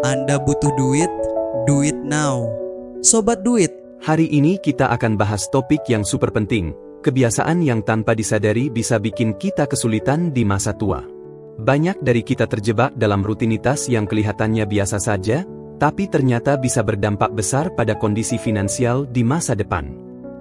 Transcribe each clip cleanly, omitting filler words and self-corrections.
Anda butuh duit? Do it now. Sobat duit. Hari ini kita akan bahas topik yang super penting, kebiasaan yang tanpa disadari bisa bikin kita kesulitan di masa tua. Banyak dari kita terjebak dalam rutinitas yang kelihatannya biasa saja, tapi ternyata bisa berdampak besar pada kondisi finansial di masa depan.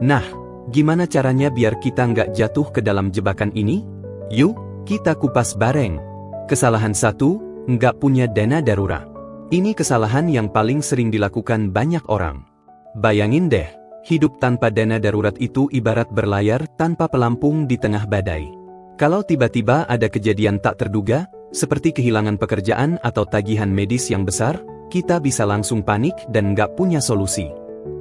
Nah, gimana caranya biar kita nggak jatuh ke dalam jebakan ini? Yuk, kita kupas bareng. Kesalahan 1, nggak punya dana darurat. Ini kesalahan yang paling sering dilakukan banyak orang. Bayangin deh, hidup tanpa dana darurat itu ibarat berlayar tanpa pelampung di tengah badai. Kalau tiba-tiba ada kejadian tak terduga, seperti kehilangan pekerjaan atau tagihan medis yang besar, kita bisa langsung panik dan nggak punya solusi.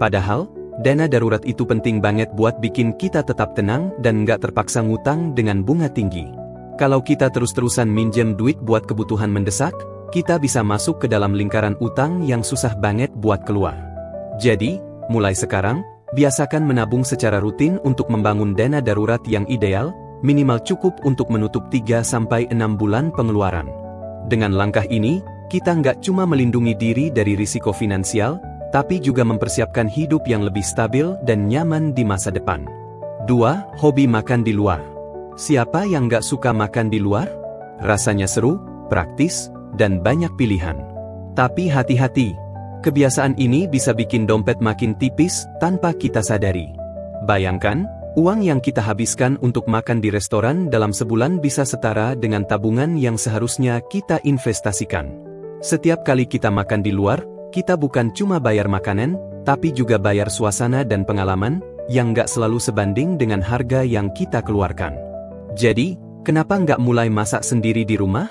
Padahal, dana darurat itu penting banget buat bikin kita tetap tenang dan nggak terpaksa ngutang dengan bunga tinggi. Kalau kita terus-terusan minjem duit buat kebutuhan mendesak, kita bisa masuk ke dalam lingkaran utang yang susah banget buat keluar. Jadi, mulai sekarang, biasakan menabung secara rutin untuk membangun dana darurat yang ideal, minimal cukup untuk menutup 3-6 bulan pengeluaran. Dengan langkah ini, kita nggak cuma melindungi diri dari risiko finansial, tapi juga mempersiapkan hidup yang lebih stabil dan nyaman di masa depan. 2. Hobi makan di luar. Siapa yang nggak suka makan di luar? Rasanya seru, praktis, dan banyak pilihan. Tapi hati-hati. Kebiasaan ini bisa bikin dompet makin tipis tanpa kita sadari. Bayangkan, uang yang kita habiskan untuk makan di restoran dalam sebulan bisa setara dengan tabungan yang seharusnya kita investasikan. Setiap kali kita makan di luar, kita bukan cuma bayar makanan, tapi juga bayar suasana dan pengalaman, yang nggak selalu sebanding dengan harga yang kita keluarkan. Jadi, kenapa nggak mulai masak sendiri di rumah?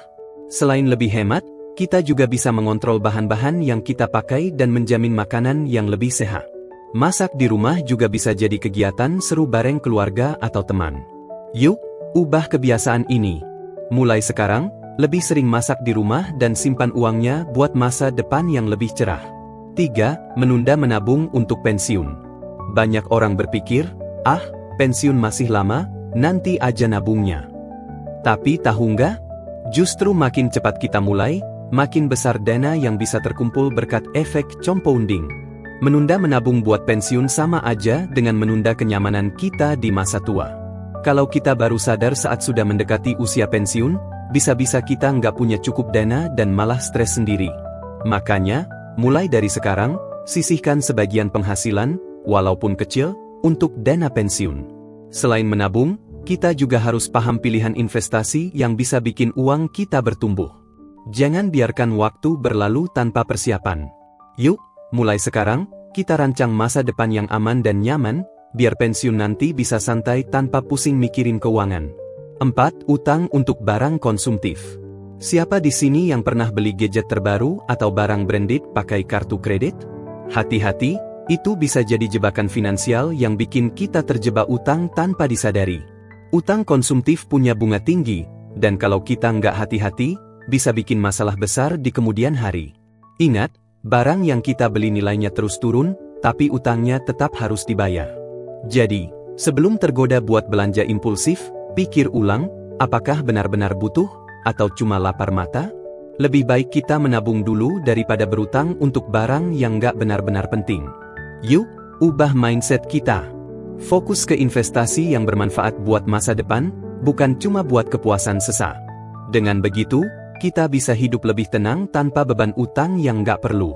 Selain lebih hemat, kita juga bisa mengontrol bahan-bahan yang kita pakai dan menjamin makanan yang lebih sehat. Masak di rumah juga bisa jadi kegiatan seru bareng keluarga atau teman. Yuk, ubah kebiasaan ini. Mulai sekarang, lebih sering masak di rumah dan simpan uangnya buat masa depan yang lebih cerah. 3. Menunda menabung untuk pensiun. Banyak orang berpikir, pensiun masih lama, nanti aja nabungnya. Tapi tahu nggak? Justru makin cepat kita mulai, makin besar dana yang bisa terkumpul berkat efek compounding. Menunda menabung buat pensiun sama aja dengan menunda kenyamanan kita di masa tua. Kalau kita baru sadar saat sudah mendekati usia pensiun, bisa-bisa kita nggak punya cukup dana dan malah stres sendiri. Makanya, mulai dari sekarang, sisihkan sebagian penghasilan, walaupun kecil, untuk dana pensiun. Selain menabung, kita juga harus paham pilihan investasi yang bisa bikin uang kita bertumbuh. Jangan biarkan waktu berlalu tanpa persiapan. Yuk, mulai sekarang, kita rancang masa depan yang aman dan nyaman, biar pensiun nanti bisa santai tanpa pusing mikirin keuangan. 4. Utang untuk barang konsumtif. Siapa di sini yang pernah beli gadget terbaru atau barang branded pakai kartu kredit? Hati-hati, itu bisa jadi jebakan finansial yang bikin kita terjebak utang tanpa disadari. Utang konsumtif punya bunga tinggi, dan kalau kita nggak hati-hati, bisa bikin masalah besar di kemudian hari. Ingat, barang yang kita beli nilainya terus turun, tapi utangnya tetap harus dibayar. Jadi, sebelum tergoda buat belanja impulsif, pikir ulang, apakah benar-benar butuh, atau cuma lapar mata? Lebih baik kita menabung dulu daripada berutang untuk barang yang nggak benar-benar penting. Yuk, ubah mindset kita. Fokus ke investasi yang bermanfaat buat masa depan, bukan cuma buat kepuasan sesaat. Dengan begitu, kita bisa hidup lebih tenang tanpa beban utang yang nggak perlu.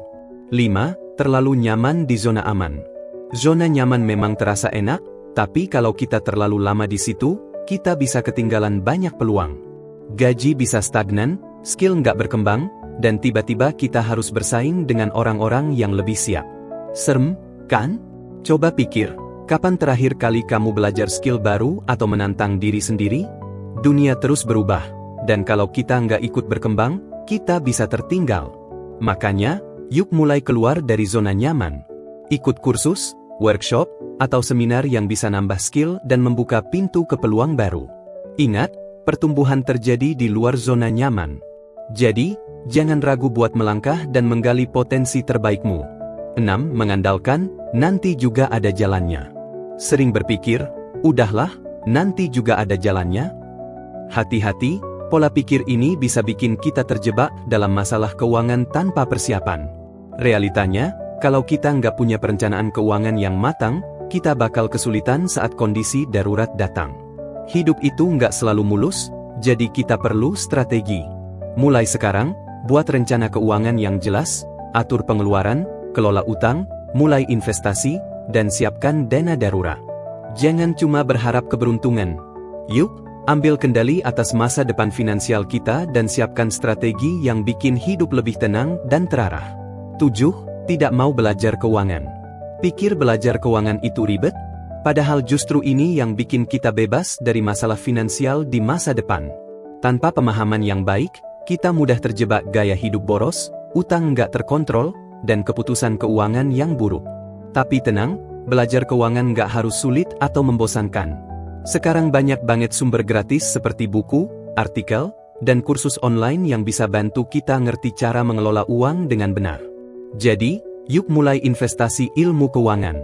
5. Terlalu nyaman di zona aman. Zona nyaman memang terasa enak, tapi kalau kita terlalu lama di situ, kita bisa ketinggalan banyak peluang. Gaji bisa stagnan, skill nggak berkembang, dan tiba-tiba kita harus bersaing dengan orang-orang yang lebih siap. Serem, kan? Coba pikir. Kapan terakhir kali kamu belajar skill baru atau menantang diri sendiri? Dunia terus berubah, dan kalau kita nggak ikut berkembang, kita bisa tertinggal. Makanya, yuk mulai keluar dari zona nyaman. Ikut kursus, workshop, atau seminar yang bisa nambah skill dan membuka pintu ke peluang baru. Ingat, pertumbuhan terjadi di luar zona nyaman. Jadi, jangan ragu buat melangkah dan menggali potensi terbaikmu. 6. Mengandalkan, nanti juga ada jalannya. Sering berpikir, udahlah, nanti juga ada jalannya. Hati-hati, Pola pikir ini bisa bikin kita terjebak dalam masalah keuangan tanpa persiapan. Realitanya, kalau kita nggak punya perencanaan keuangan yang matang, kita bakal kesulitan saat kondisi darurat datang. Hidup itu nggak selalu mulus, jadi kita perlu strategi. Mulai sekarang, buat rencana keuangan yang jelas, atur pengeluaran, kelola utang, mulai investasi, dan siapkan dana darurat. Jangan cuma berharap keberuntungan. Yuk, ambil kendali atas masa depan finansial kita dan siapkan strategi yang bikin hidup lebih tenang dan terarah. 7. Tidak mau belajar keuangan. Pikir belajar keuangan itu ribet? Padahal justru ini yang bikin kita bebas dari masalah finansial di masa depan. Tanpa pemahaman yang baik, kita mudah terjebak gaya hidup boros, utang nggak terkontrol, dan keputusan keuangan yang buruk. Tapi tenang, belajar keuangan nggak harus sulit atau membosankan. Sekarang banyak banget sumber gratis seperti buku, artikel, dan kursus online yang bisa bantu kita ngerti cara mengelola uang dengan benar. Jadi, yuk mulai investasi ilmu keuangan.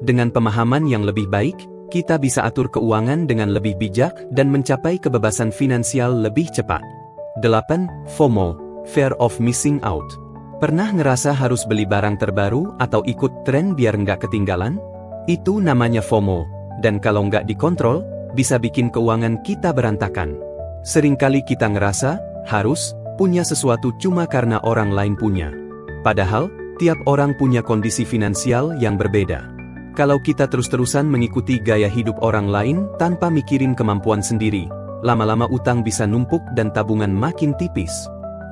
Dengan pemahaman yang lebih baik, kita bisa atur keuangan dengan lebih bijak dan mencapai kebebasan finansial lebih cepat. 8. FOMO, Fear of Missing Out. Pernah ngerasa harus beli barang terbaru atau ikut tren biar nggak ketinggalan? Itu namanya FOMO, dan kalau nggak dikontrol, bisa bikin keuangan kita berantakan. Seringkali kita ngerasa harus punya sesuatu cuma karena orang lain punya. Padahal, tiap orang punya kondisi finansial yang berbeda. Kalau kita terus-terusan mengikuti gaya hidup orang lain tanpa mikirin kemampuan sendiri, lama-lama utang bisa numpuk dan tabungan makin tipis.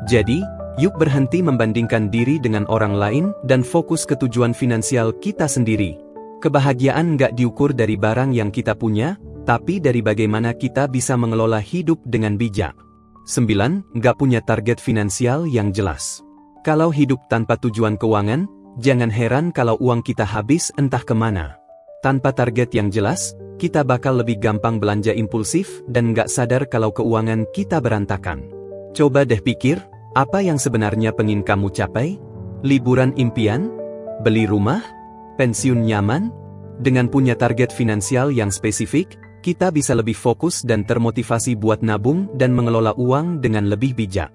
Jadi, yuk berhenti membandingkan diri dengan orang lain dan fokus ke tujuan finansial kita sendiri. Kebahagiaan nggak diukur dari barang yang kita punya, tapi dari bagaimana kita bisa mengelola hidup dengan bijak. 9. Nggak punya target finansial yang jelas. Kalau hidup tanpa tujuan keuangan, jangan heran kalau uang kita habis entah kemana. Tanpa target yang jelas, kita bakal lebih gampang belanja impulsif dan nggak sadar kalau keuangan kita berantakan. Coba deh pikir, apa yang sebenarnya pengen kamu capai? Liburan impian? Beli rumah? Pensiun nyaman? Dengan punya target finansial yang spesifik, kita bisa lebih fokus dan termotivasi buat nabung dan mengelola uang dengan lebih bijak.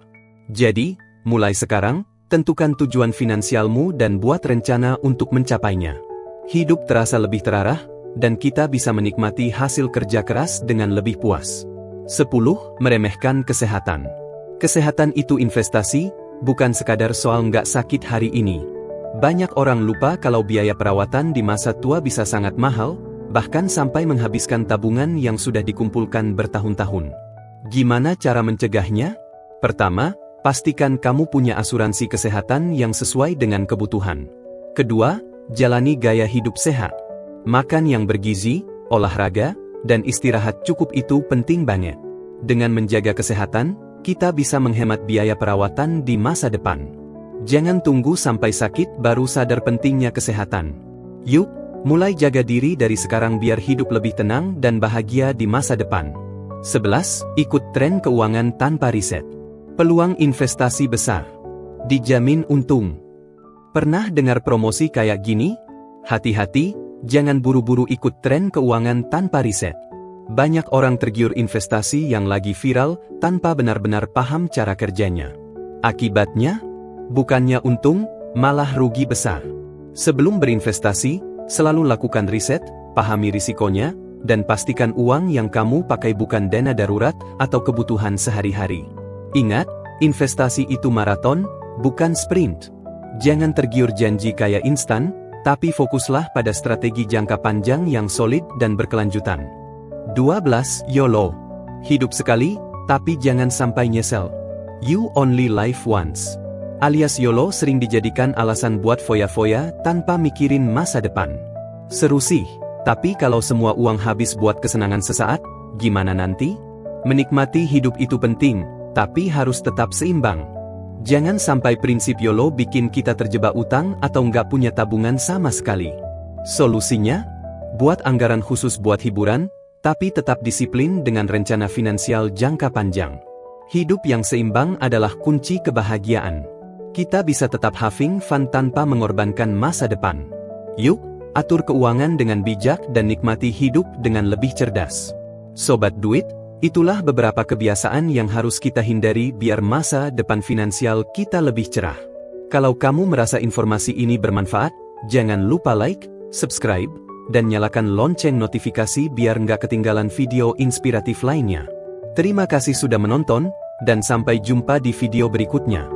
Jadi, mulai sekarang, tentukan tujuan finansialmu dan buat rencana untuk mencapainya. Hidup terasa lebih terarah, dan kita bisa menikmati hasil kerja keras dengan lebih puas. 10. Meremehkan kesehatan. Kesehatan itu investasi, bukan sekadar soal nggak sakit hari ini. Banyak orang lupa kalau biaya perawatan di masa tua bisa sangat mahal, bahkan sampai menghabiskan tabungan yang sudah dikumpulkan bertahun-tahun. Gimana cara mencegahnya? Pertama, pastikan kamu punya asuransi kesehatan yang sesuai dengan kebutuhan. Kedua, jalani gaya hidup sehat. Makan yang bergizi, olahraga, dan istirahat cukup itu penting banget. Dengan menjaga kesehatan, kita bisa menghemat biaya perawatan di masa depan. Jangan tunggu sampai sakit baru sadar pentingnya kesehatan. Yuk, mulai jaga diri dari sekarang biar hidup lebih tenang dan bahagia di masa depan. 11. Ikut tren keuangan tanpa riset. Peluang investasi besar. Dijamin untung. Pernah dengar promosi kayak gini? Hati-hati, jangan buru-buru ikut tren keuangan tanpa riset. Banyak orang tergiur investasi yang lagi viral tanpa benar-benar paham cara kerjanya. Akibatnya, bukannya untung, malah rugi besar. Sebelum berinvestasi, selalu lakukan riset, pahami risikonya, dan pastikan uang yang kamu pakai bukan dana darurat atau kebutuhan sehari-hari. Ingat, investasi itu maraton, bukan sprint. Jangan tergiur janji kaya instan, tapi fokuslah pada strategi jangka panjang yang solid dan berkelanjutan. 12. YOLO. Hidup sekali, tapi jangan sampai nyesel. You only live once. Alias YOLO sering dijadikan alasan buat foya-foya tanpa mikirin masa depan. Seru sih, tapi kalau semua uang habis buat kesenangan sesaat, gimana nanti? Menikmati hidup itu penting, tapi harus tetap seimbang. Jangan sampai prinsip YOLO bikin kita terjebak utang atau nggak punya tabungan sama sekali. Solusinya? Buat anggaran khusus buat hiburan, tapi tetap disiplin dengan rencana finansial jangka panjang. Hidup yang seimbang adalah kunci kebahagiaan. Kita bisa tetap having fun tanpa mengorbankan masa depan. Yuk, atur keuangan dengan bijak dan nikmati hidup dengan lebih cerdas. Sobat Duit, Itulah beberapa kebiasaan yang harus kita hindari biar masa depan finansial kita lebih cerah. Kalau kamu merasa informasi ini bermanfaat, jangan lupa like, subscribe, dan nyalakan lonceng notifikasi biar nggak ketinggalan video inspiratif lainnya. Terima kasih sudah menonton, dan sampai jumpa di video berikutnya.